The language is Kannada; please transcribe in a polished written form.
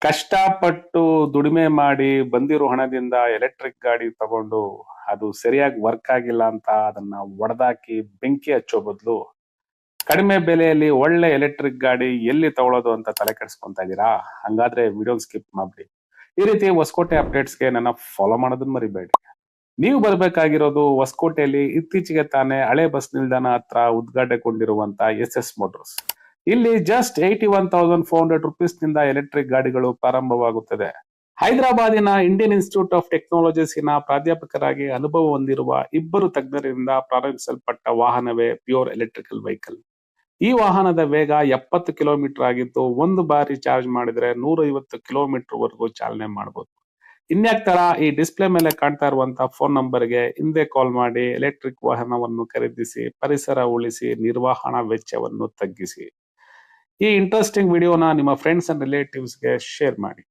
ಕಷ್ಟಪಟ್ಟು ದುಡಿಮೆ ಮಾಡಿ ಬಂದಿರೋ ಹಣದಿಂದ ಎಲೆಕ್ಟ್ರಿಕ್ ಗಾಡಿ ತಗೊಂಡು ಅದು ಸರಿಯಾಗಿ ವರ್ಕ್ ಆಗಿಲ್ಲ ಅಂತ ಅದನ್ನ ಒಡೆದಾಕಿ ಬೆಂಕಿ ಹಚ್ಚೋ ಬದಲು ಕಡಿಮೆ ಬೆಲೆಯಲ್ಲಿ ಒಳ್ಳೆ ಎಲೆಕ್ಟ್ರಿಕ್ ಗಾಡಿ ಎಲ್ಲಿ ತಗೊಳ್ಳೋದು ಅಂತ ತಲೆ ಕೆಡಿಸ್ಕೊಂತಾ ಇದ್ದೀರಾ? ಹಂಗಾದ್ರೆ ವಿಡಿಯೋ ಸ್ಕಿಪ್ ಮಾಡ್ಬಿಡಿ. ಈ ರೀತಿ ಹೊಸಕೋಟೆ ಅಪ್ಡೇಟ್ಸ್ಗೆ ನನ್ನ ಫಾಲೋ ಮಾಡೋದನ್ನ ಮರಿಬೇಡಿ. ನೀವು ಬರಬೇಕಾಗಿರೋದು ಹೊಸಕೋಟೆಯಲ್ಲಿ ಇತ್ತೀಚೆಗೆ ತಾನೇ ಹಳೆ ಬಸ್ ನಿಲ್ದಾಣ ಹತ್ರ ಉದ್ಘಾಟನೆಗೊಂಡಿರುವಂತ SS ಮೋಟರ್ಸ್. ಇಲ್ಲಿ ಜಸ್ಟ್ 81,400 ರುಪೀಸ್ ನಿಂದ ಎಲೆಕ್ಟ್ರಿಕ್ ಗಾಡಿಗಳು ಪ್ರಾರಂಭವಾಗುತ್ತದೆ. ಹೈದರಾಬಾದಿನ ಇಂಡಿಯನ್ ಇನ್ಸ್ಟಿಟ್ಯೂಟ್ ಆಫ್ ಟೆಕ್ನಾಲಜಿಸಿನ ಪ್ರಾಧ್ಯಾಪಕರಾಗಿ ಅನುಭವ ಹೊಂದಿರುವ ಇಬ್ಬರು ತಜ್ಞರಿಂದ ಪ್ರಾರಂಭಿಸಲ್ಪಟ್ಟ ವಾಹನವೇ ಪ್ಯೂರ್ ಎಲೆಕ್ಟ್ರಿಕಲ್ ವೆಹಿಕಲ್. ಈ ವಾಹನದ ವೇಗ 70 ಕಿಲೋಮೀಟರ್ ಆಗಿದ್ದು ಒಂದು ಬಾರಿ ಚಾರ್ಜ್ ಮಾಡಿದ್ರೆ 150 ಕಿಲೋಮೀಟರ್ ವರೆಗೂ ಚಾಲನೆ ಮಾಡಬಹುದು. ಇನ್ಯಾಕ್ ತರ ಈ ಡಿಸ್ಪ್ಲೇ ಮೇಲೆ ಕಾಣ್ತಾ ಇರುವಂತಹ ಫೋನ್ ನಂಬರ್ಗೆ ಹಿಂದೆ ಕಾಲ್ ಮಾಡಿ ಎಲೆಕ್ಟ್ರಿಕ್ ವಾಹನವನ್ನು ಖರೀದಿಸಿ, ಪರಿಸರ ಉಳಿಸಿ, ನಿರ್ವಹಣಾ ವೆಚ್ಚವನ್ನು ತಗ್ಗಿಸಿ. ಈ ಇಂಟ್ರೆಸ್ಟಿಂಗ್ ವಿಡಿಯೋನ ನಿಮ್ಮ ಫ್ರೆಂಡ್ಸ್ ಅಂಡ್ ರಿಲೇಟಿವ್ಸ್ಗೆ ಶೇರ್ ಮಾಡಿ.